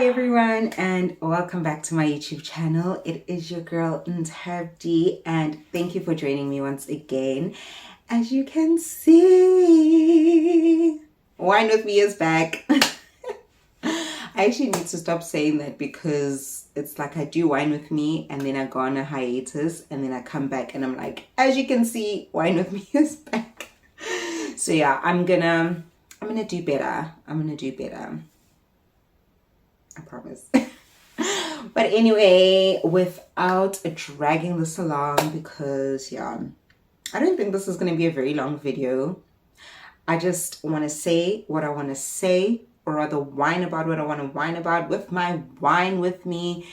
Hi everyone and welcome back to my YouTube channel. It is your girl Ntabdi and thank you for joining me once again. As you can see, Wine With Me is back. I actually need to stop saying that because it's like I do Wine With Me and then I go on a hiatus and then I come back and I'm like, as you can see, Wine With Me is back. So yeah, I'm gonna do better. I promise. But anyway, without dragging this along, because yeah, I don't think this is going to be a very long video. I just want to say what I want to say, or rather whine about what I want to whine about with my Wine With Me.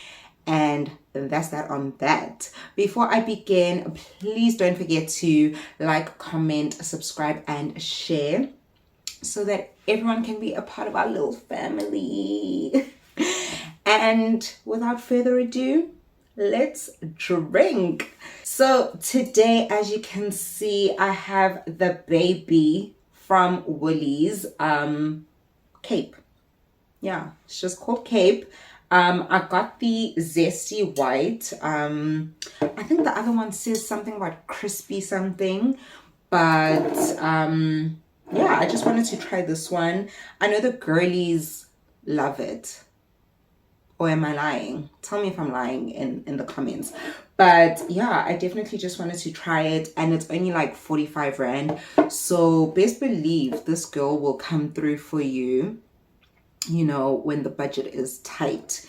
And that's that on that. Before I begin, please don't forget to like, comment, subscribe, and share so that everyone can be a part of our little family. And without further ado, let's drink. So today, as you can see, I have the baby from Woolies, Cape. Yeah, it's just called Cape. I got the zesty white. I think the other one says something about crispy something, but yeah, I just wanted to try this one. I know the girlies love it. Or am I lying? Tell me if I'm lying in the comments. But yeah, I definitely just wanted to try it. And it's only like 45 Rand. So best believe this girl will come through for you, you know, when the budget is tight.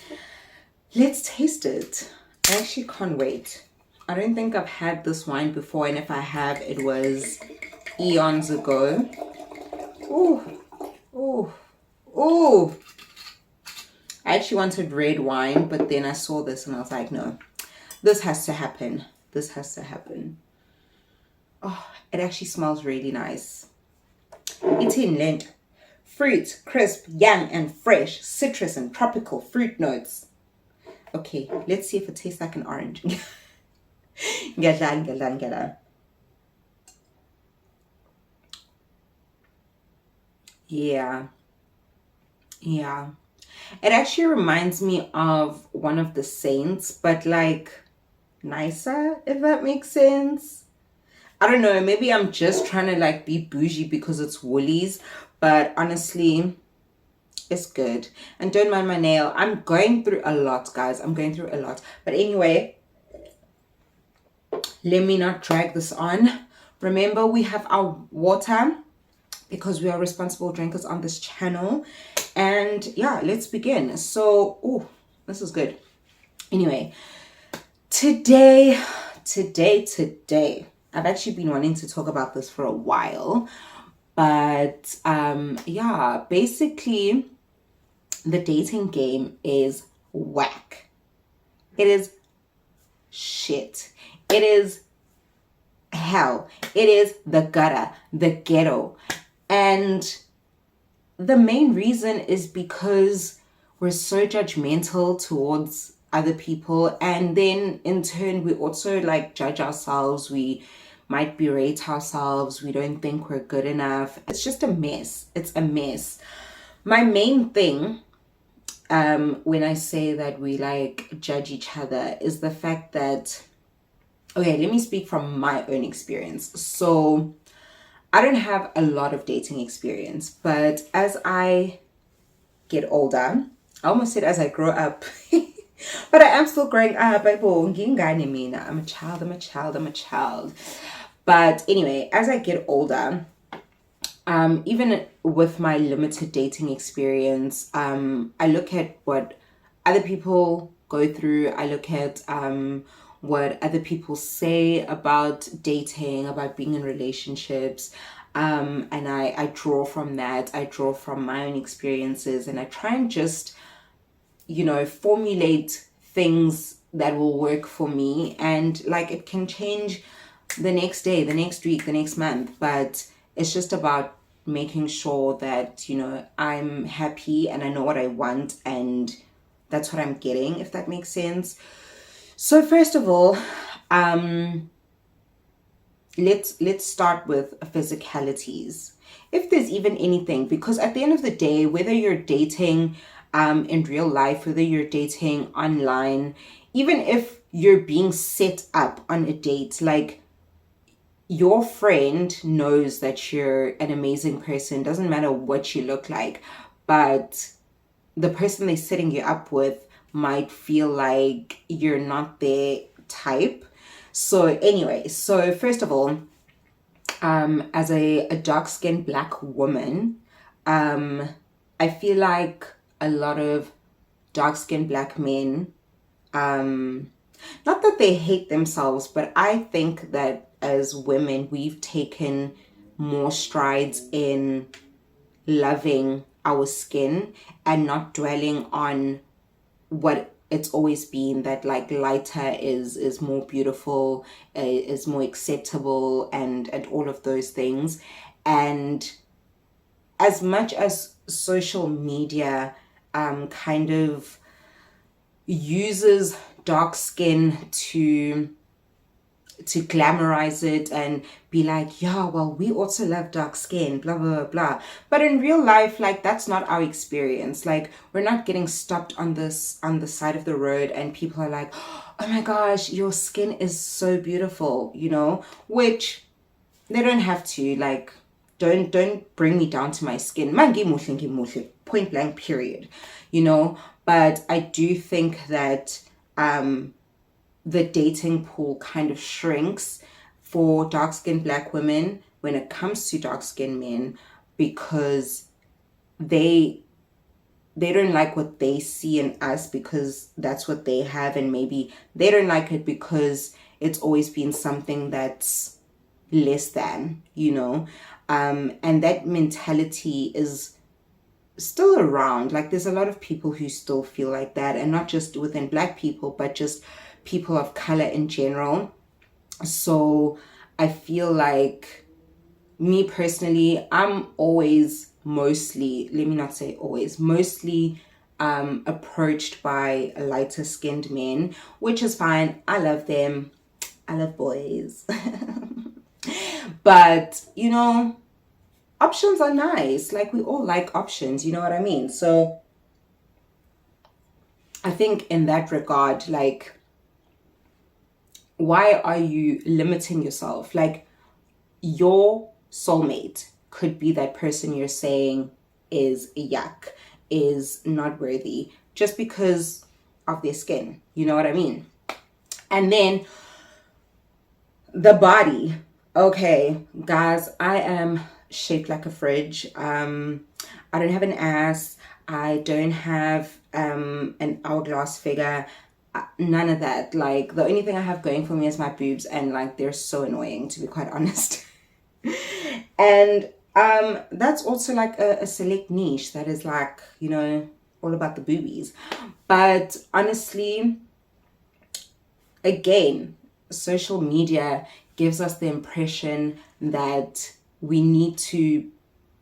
Let's taste it. I actually can't wait. I don't think I've had this wine before. And if I have, it was eons ago. Ooh, ooh, ooh. I actually wanted red wine, but then I saw this and I was like, no, this has to happen. This has to happen. Oh, it actually smells really nice. It's in Lent. Fruit, crisp, young and fresh, citrus and tropical fruit notes. Okay, let's see if it tastes like an orange. Yeah. It actually reminds me of one of the Saints, but like nicer, if that makes sense. I don't know, maybe I'm just trying to like be bougie because it's Woolies, but honestly, it's good. And don't mind my nail. I'm going through a lot, guys. I'm going through a lot. But anyway, let me not drag this on. Remember, we have our water because we are responsible drinkers on this channel. And yeah, let's begin. So, oh, this is good. Anyway, today, I've actually been wanting to talk about this for a while. But yeah, basically, the dating game is whack. It is shit. It is hell. It is the gutter, the ghetto. And the main reason is because we're so judgmental towards other people, and then in turn we also like judge ourselves. We might berate ourselves. We don't think we're good enough. It's just a mess. It's a mess. My main thing when I say that we like judge each other is the fact that, okay, let me speak from my own experience. So I don't have a lot of dating experience, but as I get older, I almost said as I grow up, but I am still growing up. I'm a child. But anyway, as I get older, even with my limited dating experience, I look at what other people go through. I look at what other people say about dating, about being in relationships. And I draw from that. I draw from my own experiences, and I try and just, you know, formulate things that will work for me. And like, it can change the next day, the next week, the next month, but it's just about making sure that, you know, I'm happy and I know what I want and that's what I'm getting, if that makes sense. So first of all, let's start with physicalities, if there's even anything, because at the end of the day, whether you're dating in real life, whether you're dating online, even if you're being set up on a date, like your friend knows that you're an amazing person. Doesn't matter what you look like, but the person they're setting you up with might feel like you're not their type. So anyway, so first of all, as a dark-skinned black woman, I feel like a lot of dark-skinned black men, not that they hate themselves, but I think that as women, we've taken more strides in loving our skin and not dwelling on what it's always been, that like lighter is more beautiful, is more acceptable, and all of those things. And as much as social media kind of uses dark skin to glamorize it and be like, yeah, well, we also love dark skin, blah, blah, blah, blah. But in real life, like, that's not our experience. Like, we're not getting stopped on the side of the road and people are like, oh my gosh, your skin is so beautiful, you know, which they don't have to. Like, don't bring me down to my skin. Man, point blank, period, you know. But I do think that the dating pool kind of shrinks for dark-skinned black women when it comes to dark-skinned men, because they don't like what they see in us because that's what they have, and maybe they don't like it because it's always been something that's less than, you know. And that mentality is still around. Like, there's a lot of people who still feel like that, and not just within black people, but just people of color in general. So I feel like, me personally, I'm always mostly, let me not say always, mostly approached by lighter skinned men, which is fine. I love them. I love boys. But, you know, options are nice. Like, we all like options, you know what I mean? So I think in that regard, like, why are you limiting yourself? Like, your soulmate could be that person you're saying is yuck, is not worthy, just because of their skin. You know what I mean? And then the body. Okay, guys, I am shaped like a fridge. I don't have an ass. I don't have an hourglass figure. None of that. Like, the only thing I have going for me is my boobs, and like, they're so annoying, to be quite honest. And that's also like a select niche that is like, you know, all about the boobies. But honestly, again, social media gives us the impression that we need to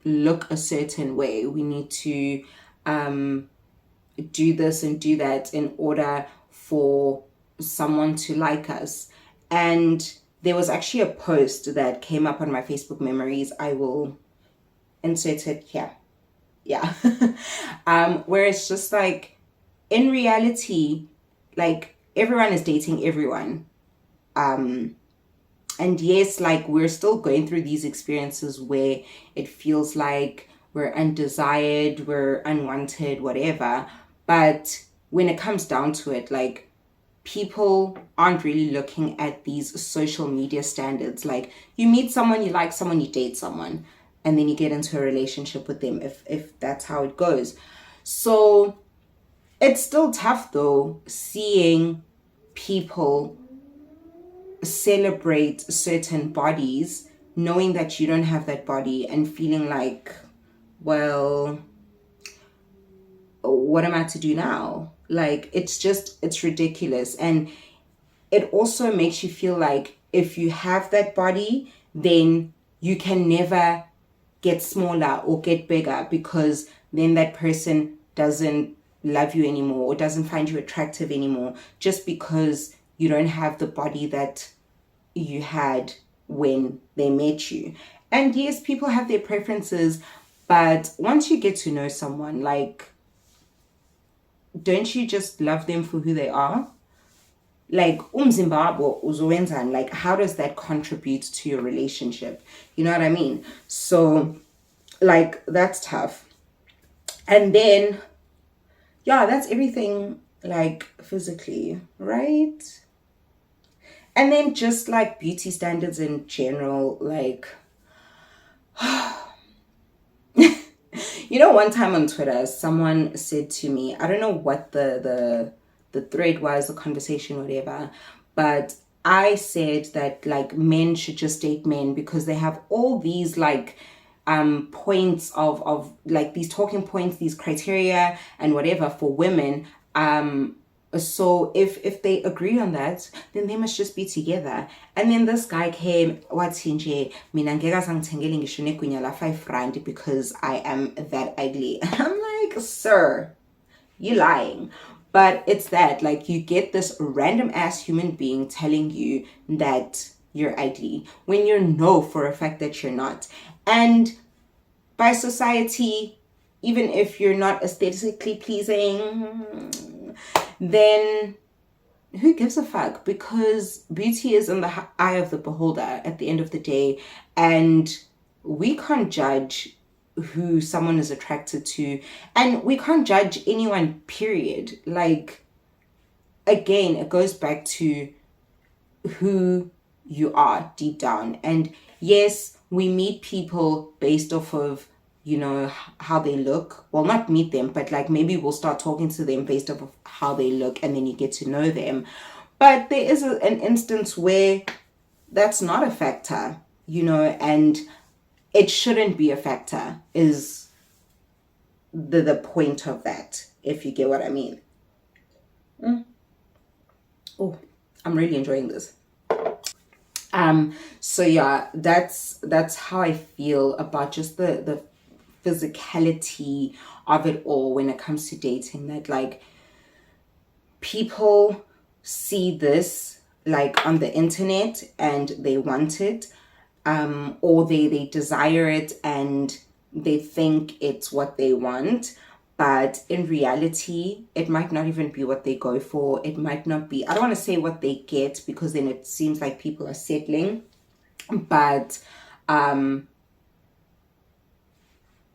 look a certain way. We need to do this and do that in order for someone to like us. And there was actually a post that came up on my Facebook memories. I will insert it here. Yeah. Where it's just like, in reality, like, everyone is dating everyone. And yes, like, we're still going through these experiences where it feels like we're undesired, we're unwanted, whatever. But when it comes down to it, like, people aren't really looking at these social media standards. Like, you meet someone, you like someone, you date someone, and then you get into a relationship with them, if that's how it goes. So it's still tough though, seeing people celebrate certain bodies, knowing that you don't have that body, and feeling like, well, what am I to do now? Like, it's ridiculous. And it also makes you feel like, if you have that body, then you can never get smaller or get bigger, because then that person doesn't love you anymore or doesn't find you attractive anymore, just because you don't have the body that you had when they met you. And yes, people have their preferences, but once you get to know someone, like, don't you just love them for who they are? Like umzimbabwe uzowenzani, like how does that contribute to your relationship? You know what I mean? So like that's tough. And then yeah, that's everything, like physically, right? And then just like beauty standards in general, like you know, one time on Twitter, someone said to me, I don't know what the thread was, the conversation, whatever, but I said that like men should just date men because they have all these like points of like these talking points, these criteria and whatever for women. So if they agree on that, then they must just be together. And then this guy came, wathi nje mina ngeke sangithengele ngisho negunya la 5 rand because I am that ugly. I'm like, sir, you lying. But it's that, like, you get this random ass human being telling you that you're ugly when you know for a fact that you're not. And by society, even if you're not aesthetically pleasing, then who gives a fuck? Because beauty is in the eye of the beholder at the end of the day, and we can't judge who someone is attracted to, and we can't judge anyone, period. Like, again, it goes back to who you are deep down. And yes, we meet people based off of, you know, how they look. Well, not meet them, but like maybe we'll start talking to them based off of how they look, and then you get to know them. But there is an instance where that's not a factor, you know, and it shouldn't be a factor, is the point of that, if you get what I mean. Oh, I'm really enjoying this. So yeah, that's how I feel about just the physicality of it all when it comes to dating. That like people see this like on the internet and they want it, or they desire it and they think it's what they want, but in reality it might not even be what they go for. It might not be, I don't want to say what they get because then it seems like people are settling, but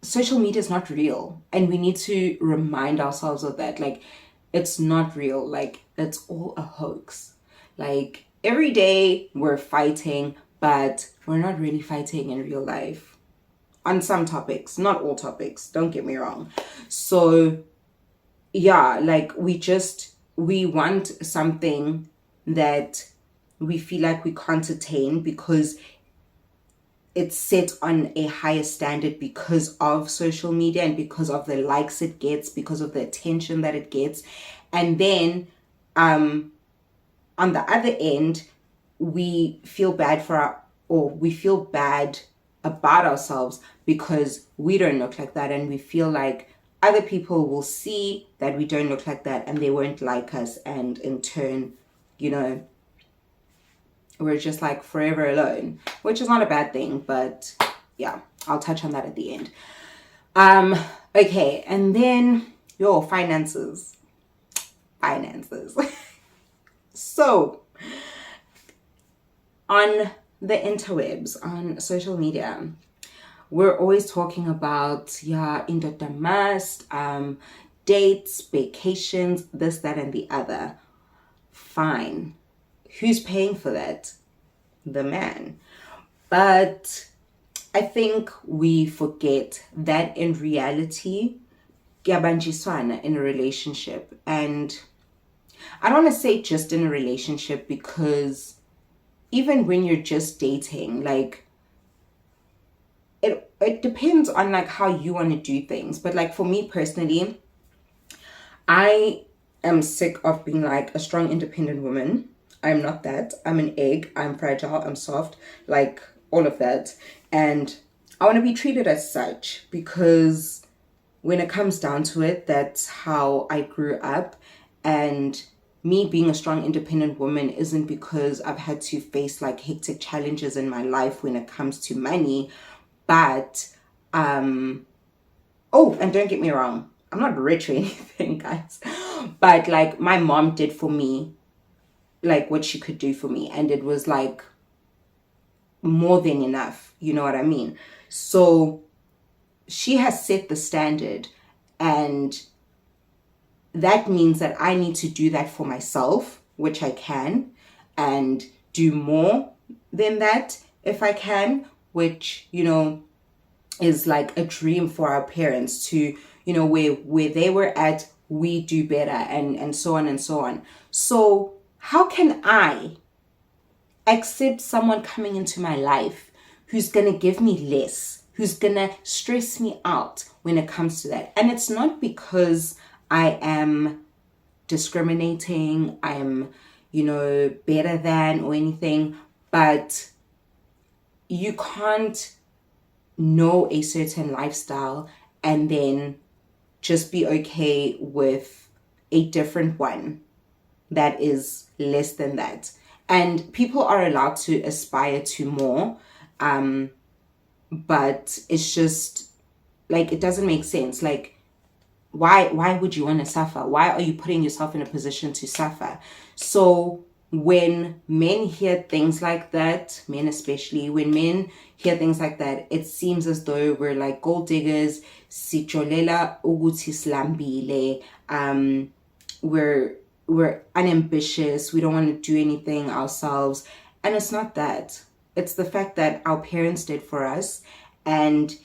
social media is not real, and we need to remind ourselves of that. Like, it's not real. Like, it's all a hoax. Like, every day we're fighting, but we're not really fighting in real life on some topics, not all topics, don't get me wrong. So yeah, like we want something that we feel like we can't attain because it's set on a higher standard because of social media and because of the likes it gets, because of the attention that it gets. And then on the other end, we feel bad we feel bad about ourselves because we don't look like that, and we feel like other people will see that we don't look like that and they won't like us, and in turn, you know, we're just like forever alone, which is not a bad thing, but yeah, I'll touch on that at the end. Okay, and then your finances. So on the interwebs, on social media, we're always talking about, yeah, indoda must, dates, vacations, this, that, and the other. Fine. Who's paying for that? The man. But I think we forget that in reality, kuyabanjiswana in a relationship. And I don't want to say just in a relationship, because even when you're just dating, like, it depends on like how you want to do things. But like for me personally, I am sick of being like a strong, independent woman. I'm not that. I'm an egg. I'm fragile. I'm soft. Like all of that. And I want to be treated as such because when it comes down to it, that's how I grew up. And me being a strong, independent woman isn't because I've had to face like hectic challenges in my life when it comes to money. But, oh, and don't get me wrong, I'm not rich or anything, guys. But like my mom did for me, like what she could do for me. And it was like more than enough. You know what I mean? So she has set the standard, and that means that I need to do that for myself, which I can, and do more than that if I can, which, you know, is like a dream for our parents to, you know, where they were at, we do better, and so on and so on. So how can I accept someone coming into my life who's going to give me less, who's going to stress me out when it comes to that? And it's not because I am discriminating, I am, you know, better than or anything, but you can't know a certain lifestyle and then just be okay with a different one that is less than that. And people are allowed to aspire to more, but it's just like, it doesn't make sense. Like, why would you want to suffer? Why are you putting yourself in a position to suffer? So when men hear things like that, men especially, when men hear things like that, it seems as though we're like gold diggers, sijolela ukuthi silambile, we're unambitious, we don't want to do anything ourselves. And it's not that. It's the fact that our parents did for us, and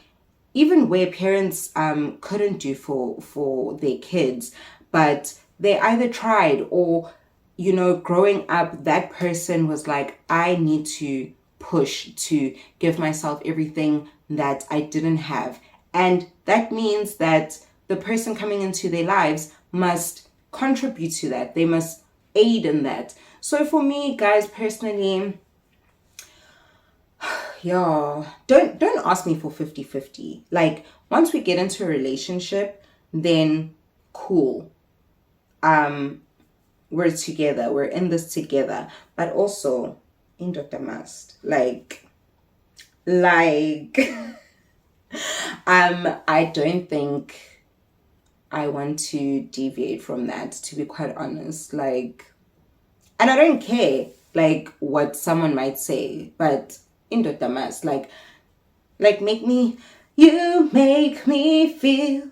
even where parents couldn't do for their kids, but they either tried, or, you know, growing up, that person was like, I need to push to give myself everything that I didn't have. And that means that the person coming into their lives must contribute to that. They must aid in that. So for me, guys, personally, yeah, don't ask me for 50-50. Like, once we get into a relationship, then cool. We're together. We're in this together. But also, Dr. Must. Like I don't think I want to deviate from that, to be quite honest. Like, and I don't care like what someone might say, but Dr. Must, like make me, you make me feel,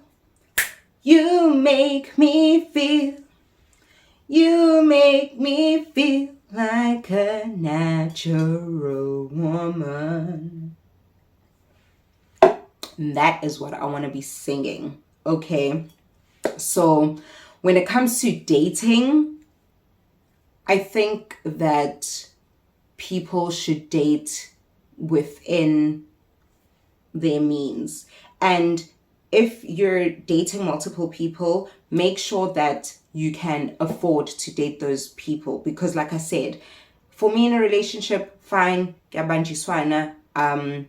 you make me feel, you make me feel like a natural woman. That is what I want to be singing. Okay. So when it comes to dating, I think that people should date within their means. And if you're dating multiple people, make sure that you can afford to date those people. Because like I said, for me in a relationship, fine, I'll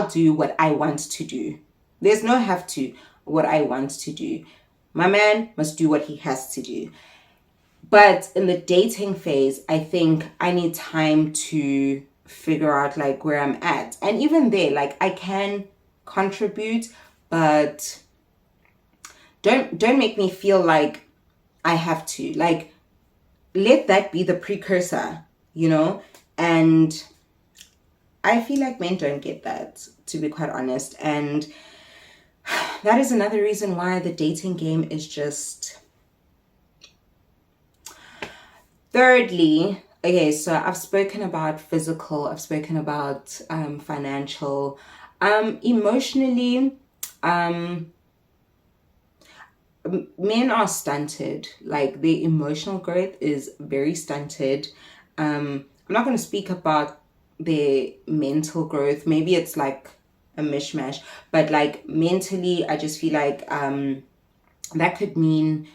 do what I want to do. There's no have to, what I want to do. My man must do what he has to do. But in the dating phase, I think I need time to figure out like where I'm at. And even there, like I can contribute, but don't make me feel like I have to. Like, let that be the precursor, you know? And I feel like men don't get that, to be quite honest. And that is another reason why the dating game is just... Thirdly, okay, so I've spoken about physical, I've spoken about financial, emotionally, men are stunted. Like, their emotional growth is very stunted. I'm not going to speak about their mental growth. Maybe it's like a mishmash, but like mentally, I just feel like that could mean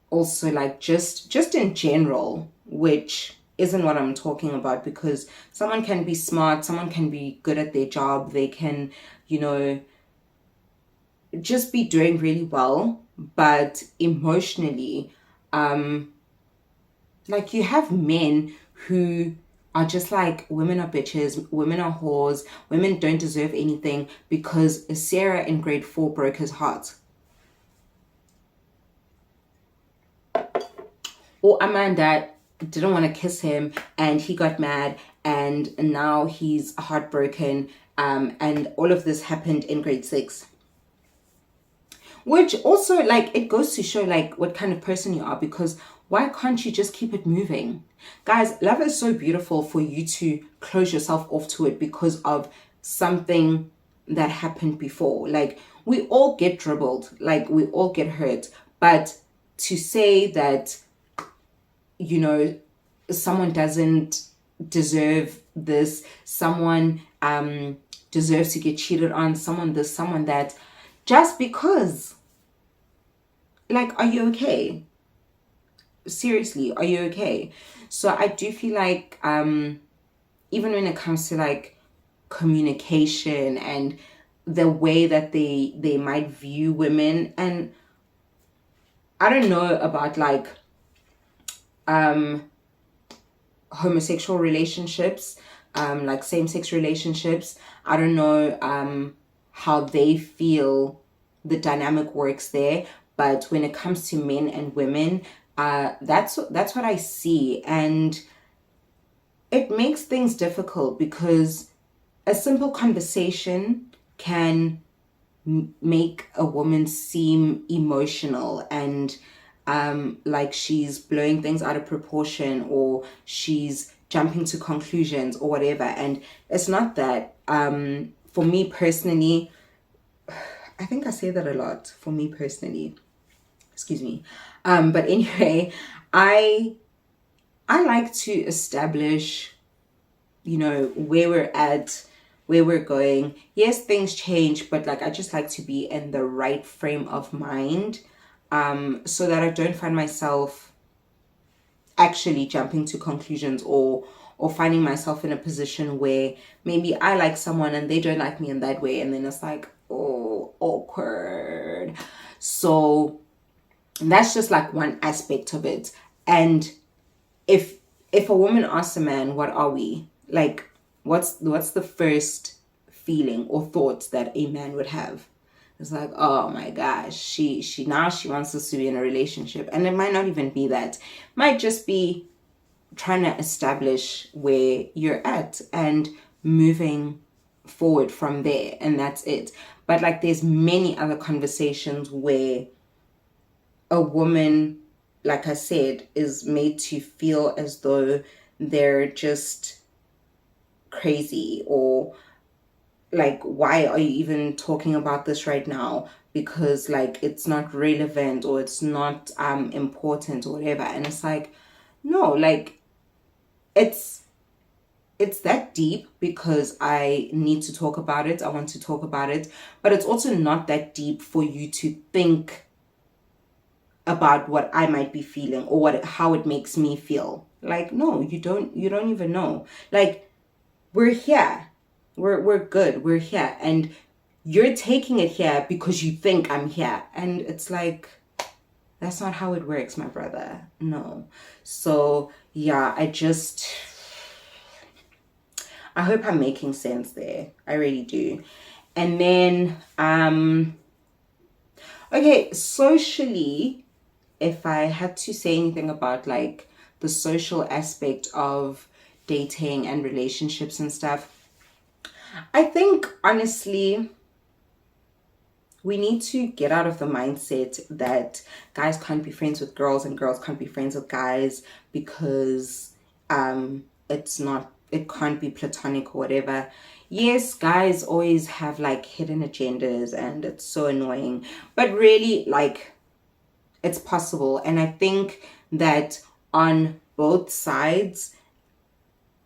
also like just in general, which isn't what I'm talking about, because someone can be smart, someone can be good at their job, they can, you know, just be doing really well, but emotionally, like you have men who are just like, women are bitches, women are whores, women don't deserve anything because Sarah in grade 4 broke his heart. or a man that didn't want to kiss him and he got mad and now he's heartbroken, and all of this happened in grade 6, which also, like, it goes to show like what kind of person you are, because why can't you just keep it moving? Guys, love is so beautiful for you to close yourself off to it because of something that happened before. Like, we all get dribbled, like we all get hurt, but to say that, you know, someone doesn't deserve this, someone deserves to get cheated on, someone this, someone that, just because, like, are you okay? Seriously, are you okay? So I do feel like even when it comes to like communication and the way that they might view women, and I don't know about like homosexual relationships, like same-sex relationships. I don't know how they feel the dynamic works there, but when it comes to men and women, that's what I see, and it makes things difficult because a simple conversation can make a woman seem emotional and like she's blowing things out of proportion, or she's jumping to conclusions or whatever. And it's not that. For me personally, I think I say that a lot. For me personally, excuse me. But anyway, I like to establish, you know, where we're at, where we're going. Yes, things change, but like I just like to be in the right frame of mind, so that I don't find myself actually jumping to conclusions, or finding myself in a position where maybe I like someone and they don't like me in that way, and then it's like, oh, awkward. So that's just like one aspect of it. And if a woman asks a man, what are we? Like, what's the first feeling or thought that a man would have? It's like, oh my gosh, she now she wants us to be in a relationship. And it might not even be that. It might just be trying to establish where you're at and moving forward from there, and that's it. But like, there's many other conversations where a woman, like I said, is made to feel as though they're just crazy, or like, why are you even talking about this right now? Because like it's not relevant, or it's not important, or whatever. And it's like, no, like it's that deep because I need to talk about it. I want to talk about it, but it's also not that deep for you to think about what I might be feeling, or how it makes me feel. Like, no, you don't even know. Like, we're here. We're good. We're here. And you're taking it here because you think I'm here. And it's like, that's not how it works, my brother. No. So yeah, I hope I'm making sense there. I really do. And then okay, socially, if I had to say anything about like the social aspect of dating and relationships and stuff, I think honestly we need to get out of the mindset that guys can't be friends with girls and girls can't be friends with guys, because it can't be platonic or whatever. Yes, guys always have like hidden agendas and it's so annoying, but really, like, it's possible. And I think that on both sides,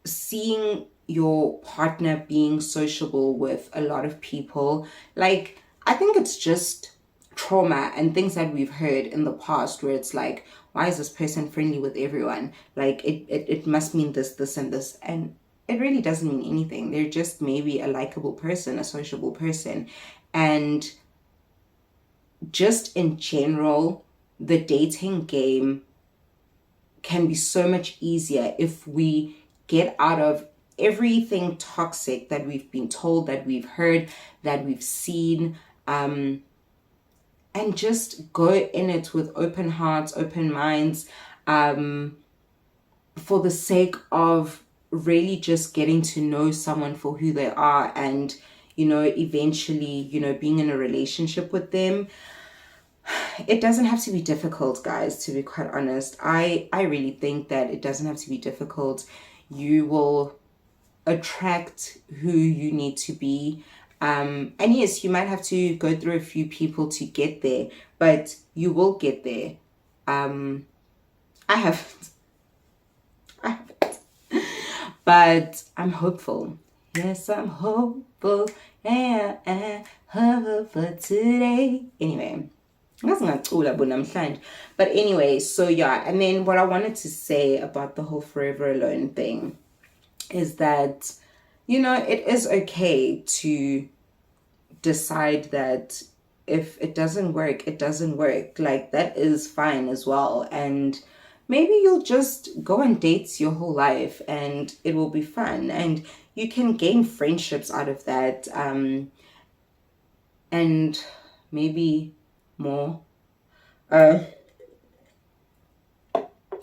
seeing your partner being sociable with a lot of people, like, I think it's just trauma and things that we've heard in the past where it's like, why is this person friendly with everyone? Like, it must mean this and this. And it really doesn't mean anything. They're just maybe a likable person, a sociable person. And just in general, the dating game can be so much easier if we get out of everything toxic that we've been told, that we've heard, that we've seen, and just go in it with open hearts, open minds, for the sake of really just getting to know someone for who they are, and eventually being in a relationship with them. It doesn't have to be difficult, guys, to be quite honest. I really think that it doesn't have to be difficult. You will attract who you need to be. And yes, you might have to go through a few people to get there, but you will get there. I haven't. I haven't. But I'm hopeful. Yes, I'm hopeful. Yeah, hopeful for today. Anyway. But anyway, so yeah, and then what I wanted to say about the whole forever alone thing is that, it is okay to decide that if it doesn't work, it doesn't work. Like, that is fine as well. And maybe you'll just go on dates your whole life and it will be fun. And you can gain friendships out of that. And maybe more.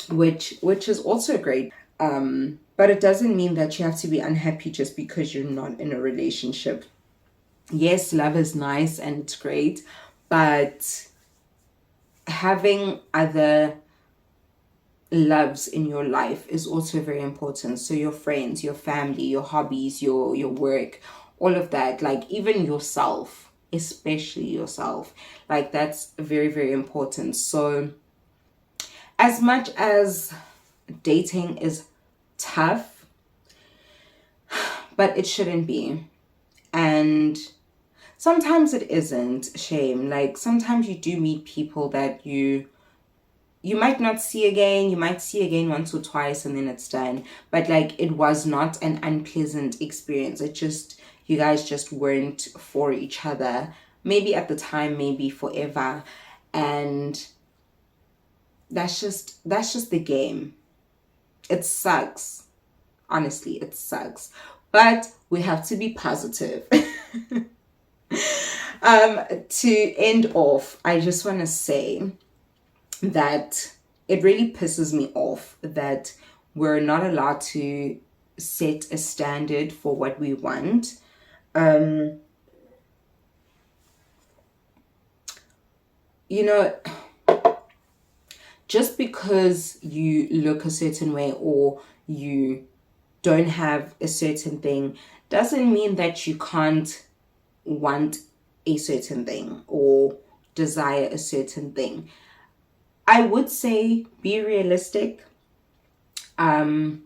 Which is also great. But it doesn't mean that you have to be unhappy just because you're not in a relationship. Yes, love is nice and it's great, but having other loves in your life is also very important. So your friends, your family, your hobbies, your work, all of that, like even yourself, especially yourself, like that's very, very important. So as much as dating is tough, but it shouldn't be. And sometimes it isn't, shame. Like sometimes you do meet people that you might not see again. You might see again once or twice and then it's done. But like it was not an unpleasant experience. It just, you guys just weren't for each other. Maybe at the time, maybe forever. And that's just the game. It sucks. Honestly, it sucks. But we have to be positive. To end off, I just want to say that it really pisses me off that we're not allowed to set a standard for what we want. Just because you look a certain way or you don't have a certain thing doesn't mean that you can't want a certain thing or desire a certain thing. I would say be realistic. I'm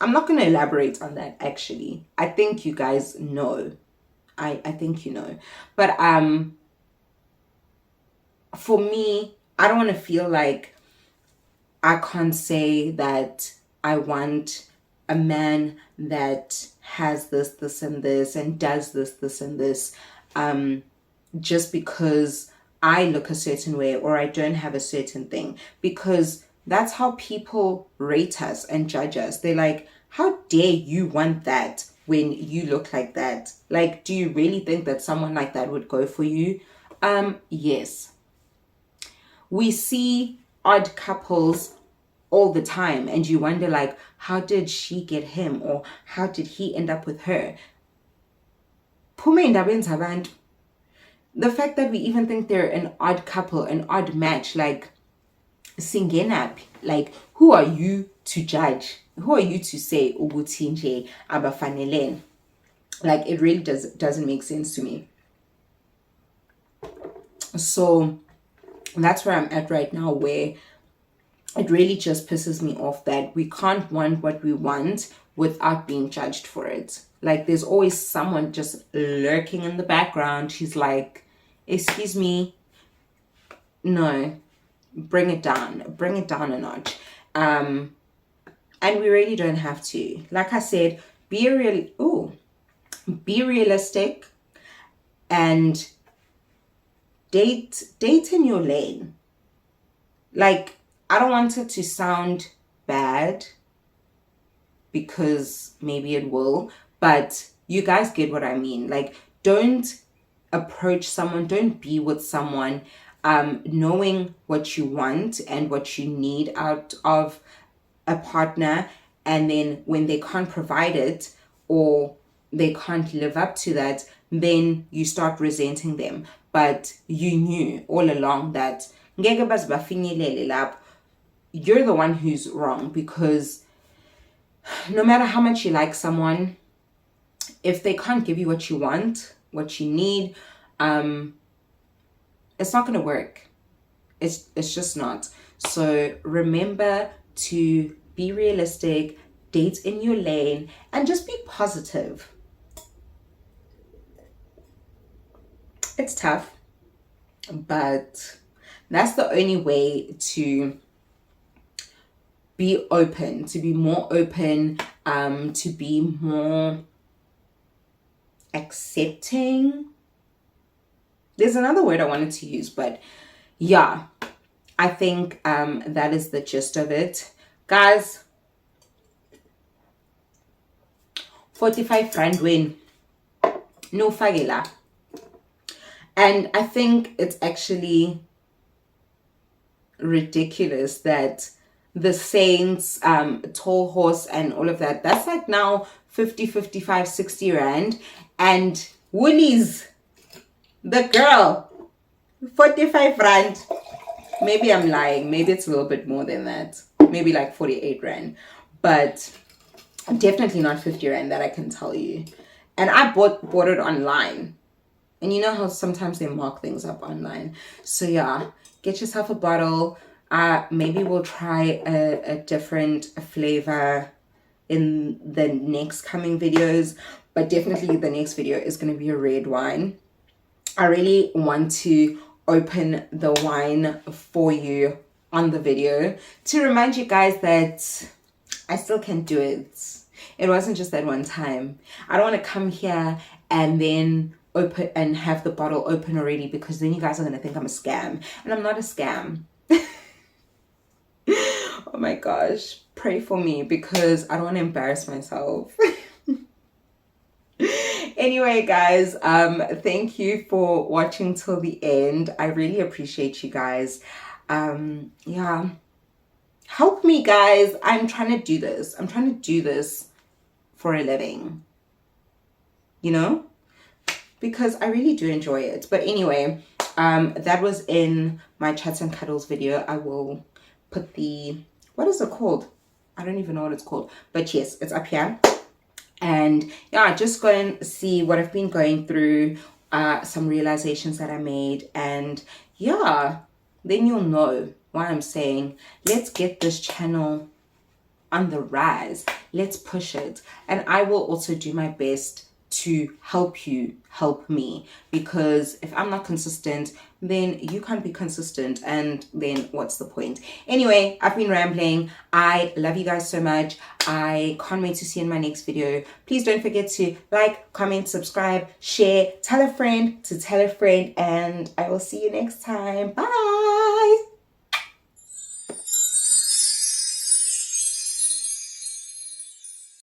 not going to elaborate on that actually. I think you guys know. I think you know. But for me, I don't want to feel like I can't say that I want a man that has this, and this, and does this, and this, just because I look a certain way or I don't have a certain thing. Because that's how people rate us and judge us. They're like, how dare you want that when you look like that? Like, do you really think that someone like that would go for you? Yes. We see odd couples all the time and you wonder like, how did she get him or how did he end up with her? The fact that we even think they're an odd couple, an odd match, like singenap, like who are you to judge? Who are you to say ubutinje abafanelen? Like it really doesn't make sense to me. So that's where I'm at right now, where it really just pisses me off that we can't want what we want without being judged for it. Like there's always someone just lurking in the background. He's like, excuse me, no, bring it down a notch. And we really don't have to. Like I said, be realistic and date in your lane. Like, I don't want it to sound bad because maybe it will, but you guys get what I mean. Like, don't approach someone, don't be with someone knowing what you want and what you need out of a partner, and then when they can't provide it or they can't live up to that, then you start resenting them. But you knew all along that you're the one who's wrong, because no matter how much you like someone, if they can't give you what you want, what you need, it's not going to work. It's just not. So remember to be realistic, date in your lane, and just be positive. It's tough, but that's the only way to be open, to be more open, to be more accepting. There's another word I wanted to use, but yeah, I think that is the gist of it. Guys, 45 rand win. No fagela. And I think it's actually ridiculous that the Saints, Tall Horse and all of that, that's like now 50, 55, 60 rand. And Woolies, the girl, 45 rand. Maybe I'm lying. Maybe it's a little bit more than that. Maybe like 48 rand. But definitely not 50 rand, that I can tell you. And I bought it online. And you know how sometimes they mark things up online. So yeah, get yourself a bottle. Maybe we'll try a different flavor in the next coming videos. But definitely the next video is going to be a red wine. I really want to open the wine for you on the video to remind you guys that I still can do it. It wasn't just that one time. I don't want to come here and then open and have the bottle open already, because then you guys are going to think I'm a scam, and I'm not a scam. Oh my gosh, pray for me, because I don't want to embarrass myself. Anyway, guys, thank you for watching till the end. I really appreciate you guys. Yeah, help me, guys. I'm trying to do this. I'm trying to do this for a living, you know, because I really do enjoy it. But anyway, that was in my chats and cuddles video. I will put the, what is it called? I don't even know what it's called, but yes, it's up here. And yeah, just go and see what I've been going through, some realizations that I made. And yeah, then you'll know why I'm saying, let's get this channel on the rise. Let's push it. And I will also do my best to help you help me, because if I'm not consistent, then you can't be consistent, and then what's the point? Anyway, I've been rambling. I love you guys so much. I can't wait to see you in my next video. Please don't forget to like, comment, subscribe, share, tell a friend to tell a friend, and I will see you next time. Bye.